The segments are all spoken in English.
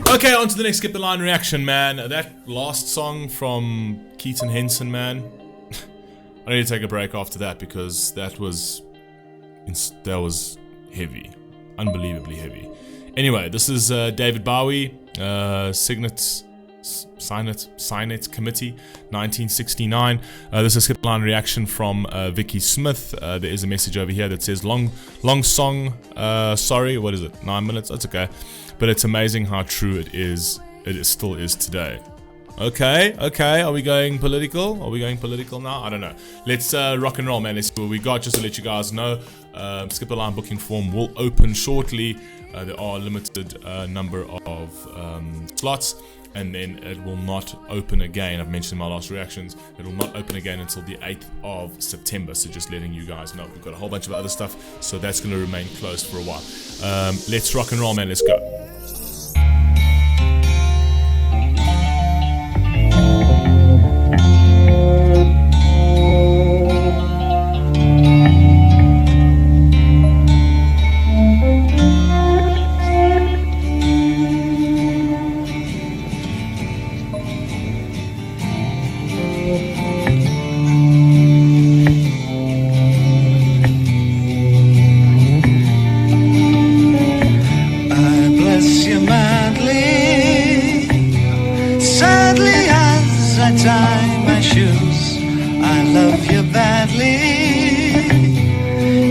Okay, on to the next Skip the Line reaction, man. That last song from Keaton Henson, man. I need to take a break after that because that was heavy. Unbelievably heavy. Anyway, this is David Bowie, Cygnet Committee, 1969. This is Skip the Line reaction from Vicky Smith. There is a message over here that says long song, sorry, what is it, 9 minutes? That's okay. But it's amazing how true it is. It still is today. Okay, are we going political? Are we going political now? I don't know. Let's rock and roll, man. Let's see what we got. Just to let you guys know, Skip the Line booking form will open shortly. There are a limited number of slots, and then it will not open again. I've mentioned in my last reactions, it will not open again until the 8th of September. So just letting you guys know. We've got a whole bunch of other stuff, so that's going to remain closed for a while. Let's rock and roll, man. Let's go. Tie my shoes, I love you badly.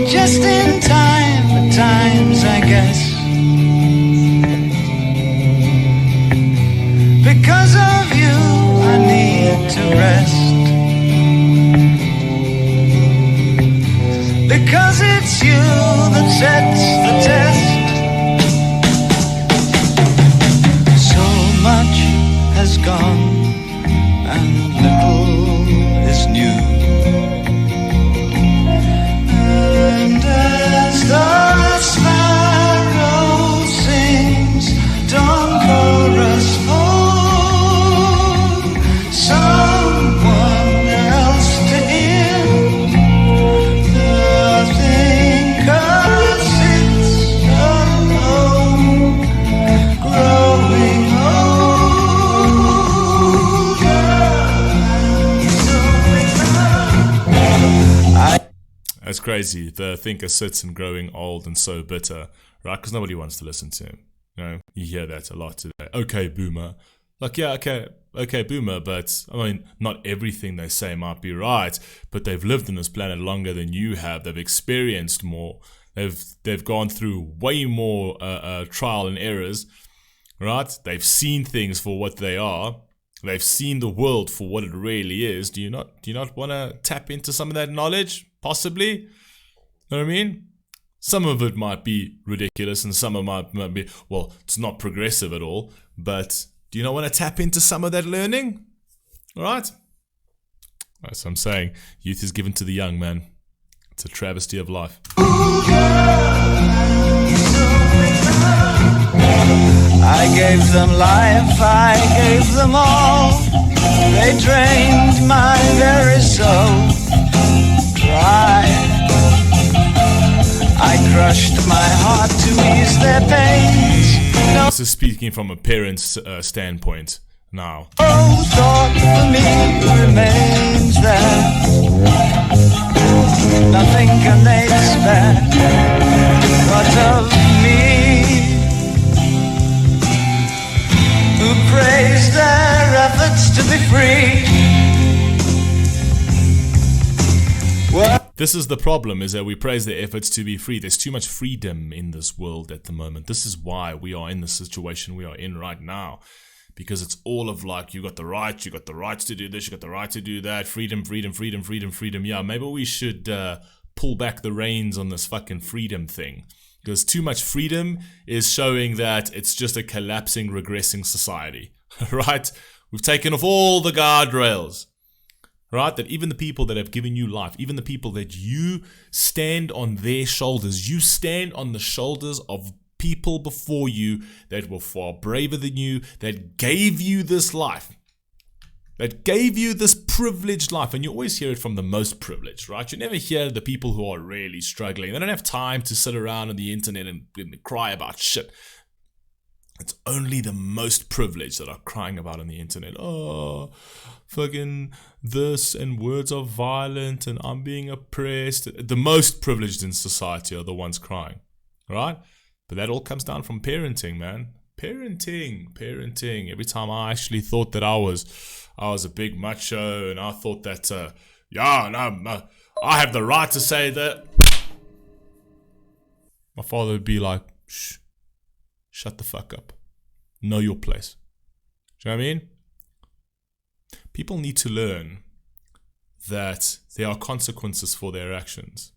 Just in time, at times I guess. Because of you, I need to rest. Because it's you that sets the test. So much has gone and little is new. And as the sparrow sings, dawn chorus for someone else to hear, the thinker sits alone, growing That's crazy. The thinker sits and growing old and so bitter, right? Because nobody wants to listen to him. You know, you hear that a lot today. Okay, boomer. Like, yeah, okay, boomer. But I mean, not everything they say might be right. But they've lived on this planet longer than you have. They've experienced more. They've gone through way more trial and errors, right? They've seen things for what they are. They've seen the world for what it really is. Do you not want to tap into some of that knowledge? Possibly. Know what I mean? Some of it might be ridiculous and some of it might be, well, it's not progressive at all. But do you not want to tap into some of that learning? Alright? That's what I'm saying. Youth is given to the young, man. It's a travesty of life. I gave them life, I gave them all. They drained my very soul dry. I crushed my heart to ease their pains. No. This is speaking from a parent's standpoint now. Oh, thought for me remains there. Nothing can they spare but of me, who praise their efforts to be free. This is the problem, is that we praise their efforts to be free. There's too much freedom in this world at the moment. This is why we are in the situation we are in right now. Because it's all of like, you got the rights to do this, you got the right to do that, freedom. Yeah, maybe we should pull back the reins on this fucking freedom thing. Because too much freedom is showing that it's just a collapsing, regressing society, right? We've taken off all the guardrails, right? That even the people that have given you life, even the people that you stand on their shoulders, you stand on the shoulders of people before you that were far braver than you, that gave you this life, that gave you this privileged life. And you always hear it from the most privileged, right? You never hear the people who are really struggling. They don't have time to sit around on the internet and cry about shit. It's only the most privileged that are crying about on the internet. Oh, fucking this, and words are violent, and I'm being oppressed. The most privileged in society are the ones crying, right? But that all comes down from parenting, man. Parenting. Every time I actually thought that I was a big macho, and I thought that, I have the right to say that. My father would be like, shh. Shut the fuck up. Know your place. Do you know what I mean? People need to learn that there are consequences for their actions.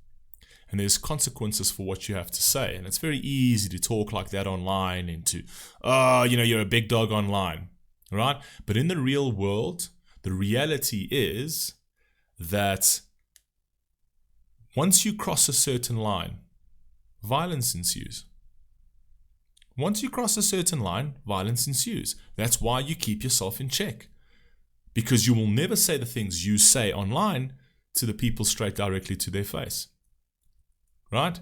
And there's consequences for what you have to say. And it's very easy to talk like that online into, you're a big dog online. Right? But in the real world, the reality is that once you cross a certain line, violence ensues. Once you cross a certain line, violence ensues. That's why you keep yourself in check. Because you will never say the things you say online to the people straight directly to their face. Right?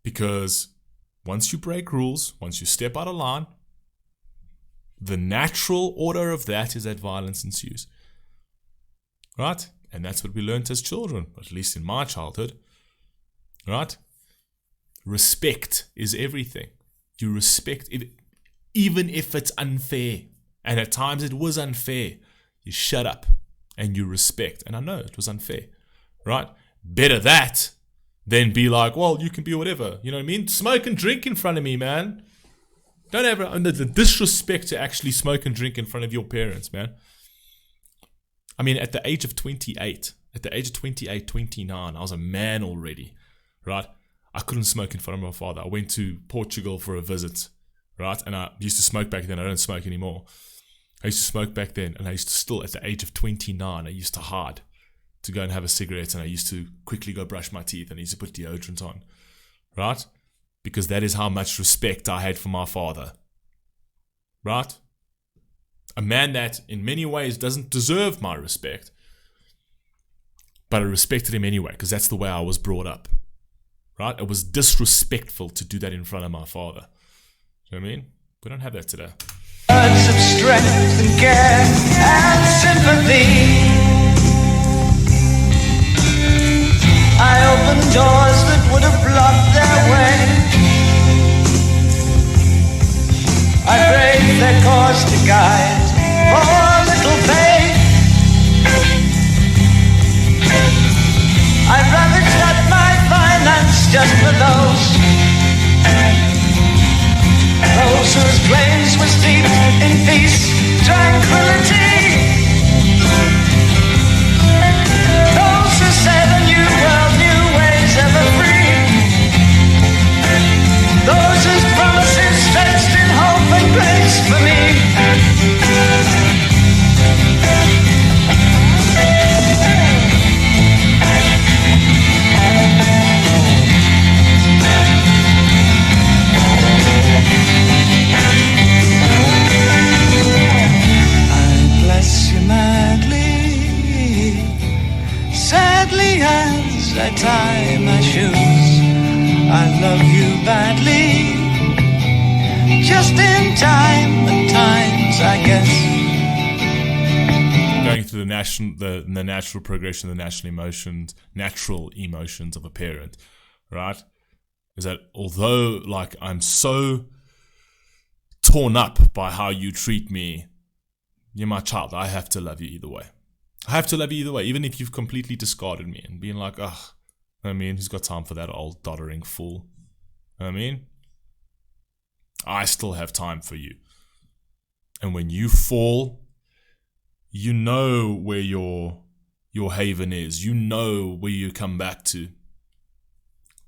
Because once you break rules, once you step out of line, the natural order of that is that violence ensues. Right? And that's what we learned as children, at least in my childhood. Right? Respect is everything. You respect it, even if it's unfair. And at times it was unfair. You shut up and you respect. And I know it was unfair, right? Better that than be like, well, you can be whatever. You know what I mean? Smoke and drink in front of me, man. Don't ever, the disrespect to actually smoke and drink in front of your parents, man. I mean, at the age of 28, 29, I was a man already, right? I couldn't smoke in front of my father. I went to Portugal for a visit, right? And I used to smoke back then. I don't smoke anymore. I used to smoke back then, and I used to still, at the age of 29, I used to hide to go and have a cigarette, and I used to quickly go brush my teeth, and I used to put deodorant on, right? Because that is how much respect I had for my father, right? A man that, in many ways, doesn't deserve my respect, but I respected him anyway, because that's the way I was brought up. Right? It was disrespectful to do that in front of my father. You know what I mean? We don't have that today. Words of strength and care and sympathy. I opened doors that would have blocked their way. I braved their cause to guide for little faith. I ravaged at my finance just for those whose claims were steeped in peace, tranquility. Those who said a new world, new ways, ever free. Those whose promises stretched in hope and grace for me. As I tie my shoes, I love you badly. Just in time, at times, I guess. Going through the natural progression of the natural emotions of a parent, right? Is that although, like, I'm so torn up by how you treat me, you're my child. I have to love you either way. I have to love you either way, even if you've completely discarded me and being like, I mean, who's got time for that old doddering fool? I mean, I still have time for you. And when you fall, you know where your haven is. You know where you come back to.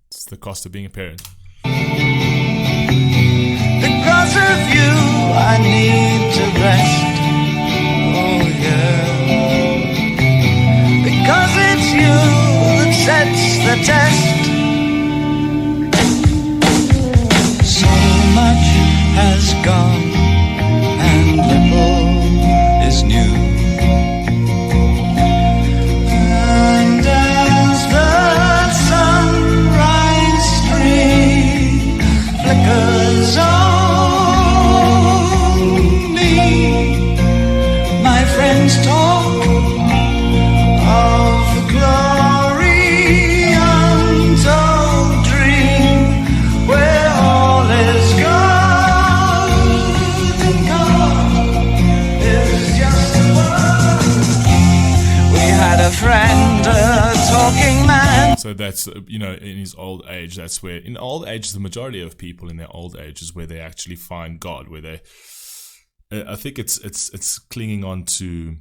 It's the cost of being a parent. Because of you, I need to rest. Oh, yeah. Because it's you that sets the test. So much has gone and little is new. And as the sunrise stream flickers on, that's, in his old age, that's where, in old age, the majority of people in their old age is where they actually find God, where they, I think it's clinging on to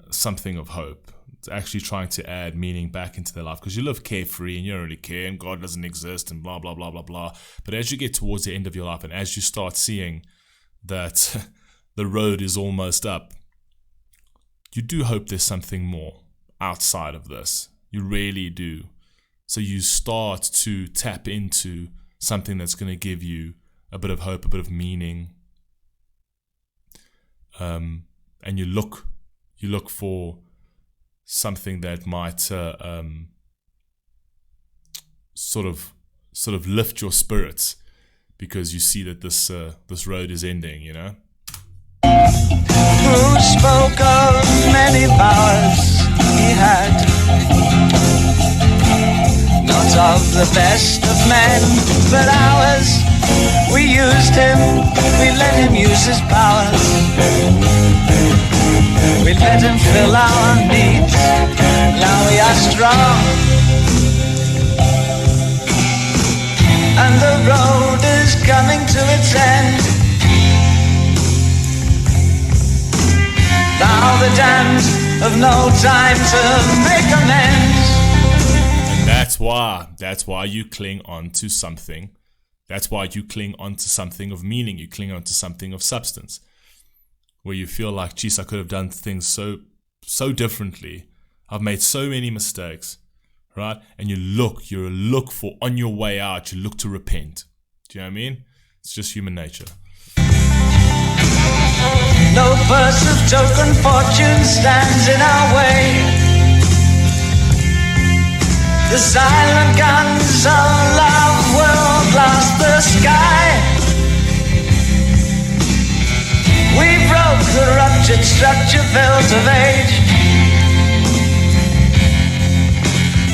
something of hope. It's actually trying to add meaning back into their life, because you live carefree and you don't really care and God doesn't exist and blah, blah, blah, blah, blah. But as you get towards the end of your life and as you start seeing that the road is almost up, you do hope there's something more outside of this. You really do. So you start to tap into something that's going to give you a bit of hope, a bit of meaning. And you look for something that might sort of lift your spirits, because you see that this road is ending, Who spoke of many powers he had, not of the best of men, but ours. We used him, we let him use his powers. We let him fill our needs. Now we are strong, and the road is coming to its end. Now the damned have no time to make amends. And that's why you cling on to something. That's why you cling on to something of meaning. You cling on to something of substance, where you feel like, geez, I could have done things so differently. I've made so many mistakes, right? And you look for, on your way out, you look to repent. Do you know what I mean? It's just human nature. No purse of token fortune stands in our way. The silent guns of love will blast the sky. We broke the ruptured structure built of age.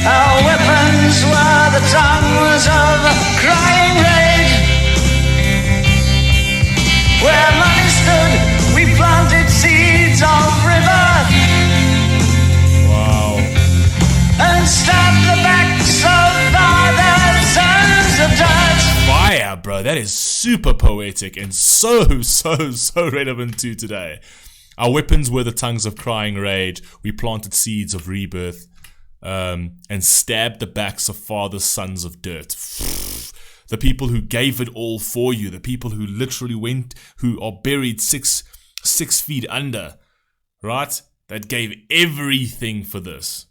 Our weapons were the tongues of crying rage. Where money stood, we planted seeds of rebirth. Wow. And stabbed the backs of fathers, sons of dirt. Fire, bro. That is super poetic and so relevant to today. Our weapons were the tongues of crying rage. We planted seeds of rebirth, and stabbed the backs of fathers, sons of dirt. The people who gave it all for you, the people who literally went, who are buried six feet under, right? That gave everything for this.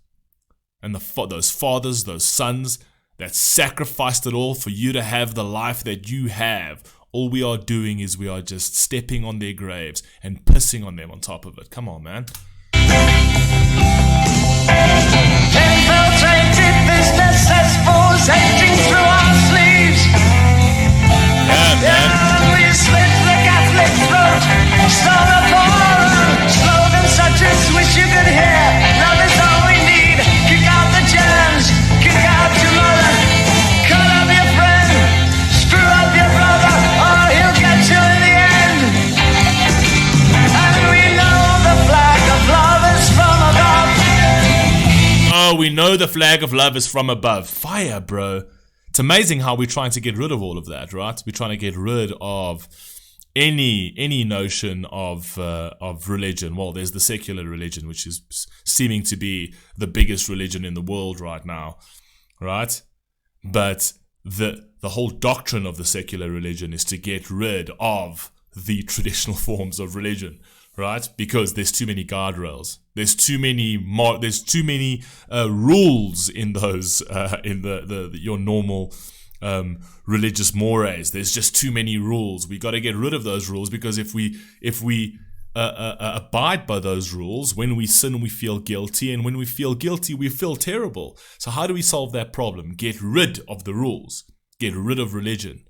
And those fathers, those sons that sacrificed it all for you to have the life that you have. All we are doing is we are just stepping on their graves and pissing on them on top of it. Come on, man. Infiltrated business cesspools emptying through our sleeves. Yeah, man. Yeah, we slit the Catholic throat, stole a forum, slogans such as wish you could hear. Love is all we need. Kick out the germs, kick out your mother, cut up your friend, screw up your brother, or he'll get you in the end. And we know the flag of love is from above. Oh, we know the flag of love is from above. Fire, bro. It's amazing how we're trying to get rid of all of that, right? We're trying to get rid of any notion of religion. Well, there's the secular religion, which is seeming to be the biggest religion in the world right now, right? But the whole doctrine of the secular religion is to get rid of the traditional forms of religion, right? Because there's too many guardrails. There's too many rules in those in your normal religious mores. There's just too many rules. We got to get rid of those rules, because if we abide by those rules, when we sin we feel guilty, and when we feel guilty we feel terrible. So how do we solve that problem? Get rid of the rules. Get rid of religion,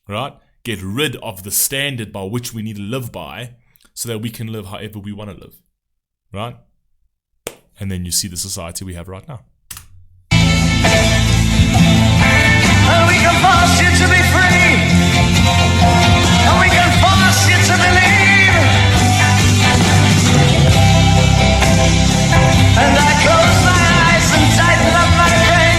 right? Get rid of the standard by which we need to live by, so that we can live however we want to live, right? And then you see the society we have right now. And we can force you to be free, and we can force you to believe. And I close my eyes and tighten up my brain.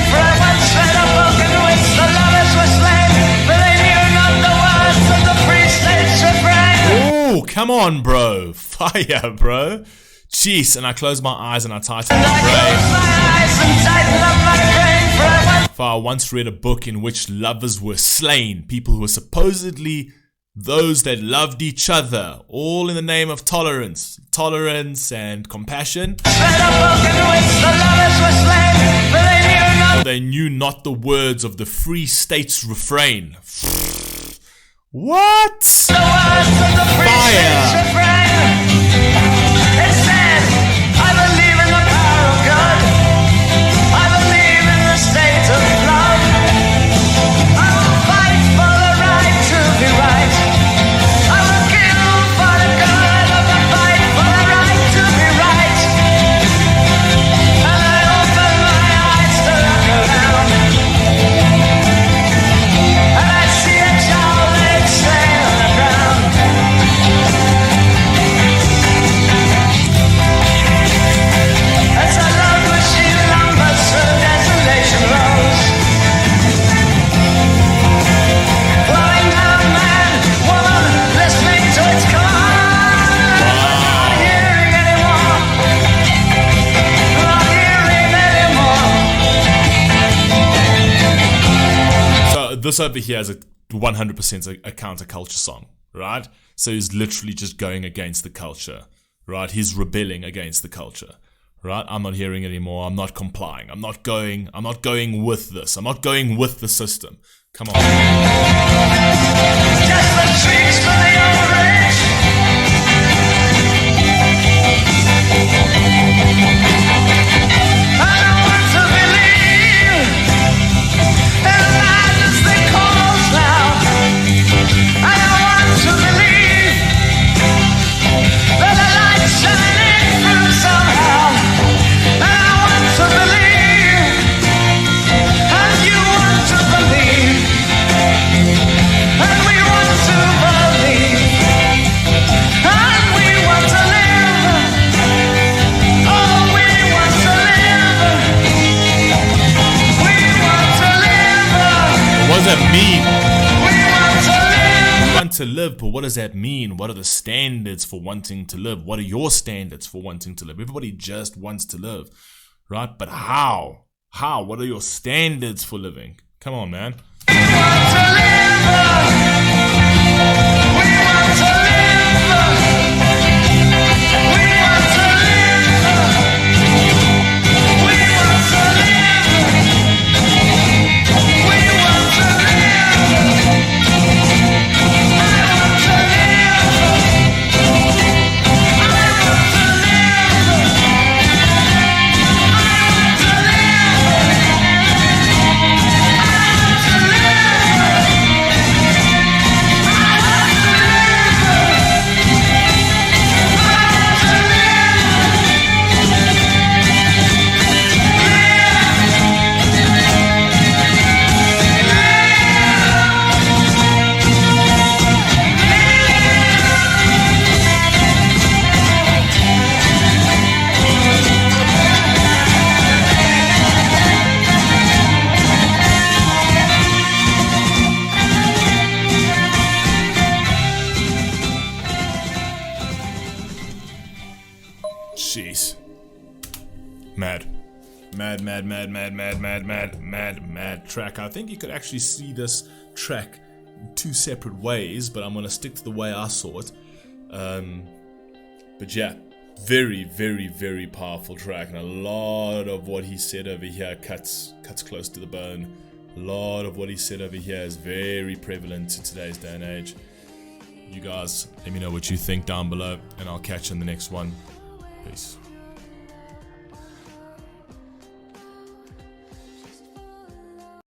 Come on, bro. Fire, bro. Jeez, and I close my eyes and I tighten my brain. For I once read a book in which lovers were slain, people who were supposedly those that loved each other, all in the name of tolerance and compassion. For they knew not the words of the free state's refrain. What? Fire! This over here is a 100% a counterculture song, right? So he's literally just going against the culture, right? He's rebelling against the culture, right? I'm not hearing it anymore. I'm not complying. I'm not going with this. I'm not going with the system. Come on. Just the trees for the orange. I don't want to believe in madness that calls now. I don't want to believe that the light's shining through somehow. I don't want to believe, and you want to believe, and we want to believe, and we want to live. Oh, we want to live. We want to live. What does that mean? We want to live. We want to live, but what does that mean? What are the standards for wanting to live? What are your standards for wanting to live? Everybody just wants to live, right? But how? How? What are your standards for living? Come on, man. We want to live. We want to live. We want to live. We want to live. We want to live. I want to live. I want to live. I want to Jeez. Mad track. I think you could actually see this track in two separate ways, but I'm going to stick to the way I saw it. But yeah, very powerful track, and a lot of what he said over here cuts close to the bone. A lot of what he said over here is very prevalent in today's day and age. You guys, let me know what you think down below, and I'll catch you in the next one. Peace.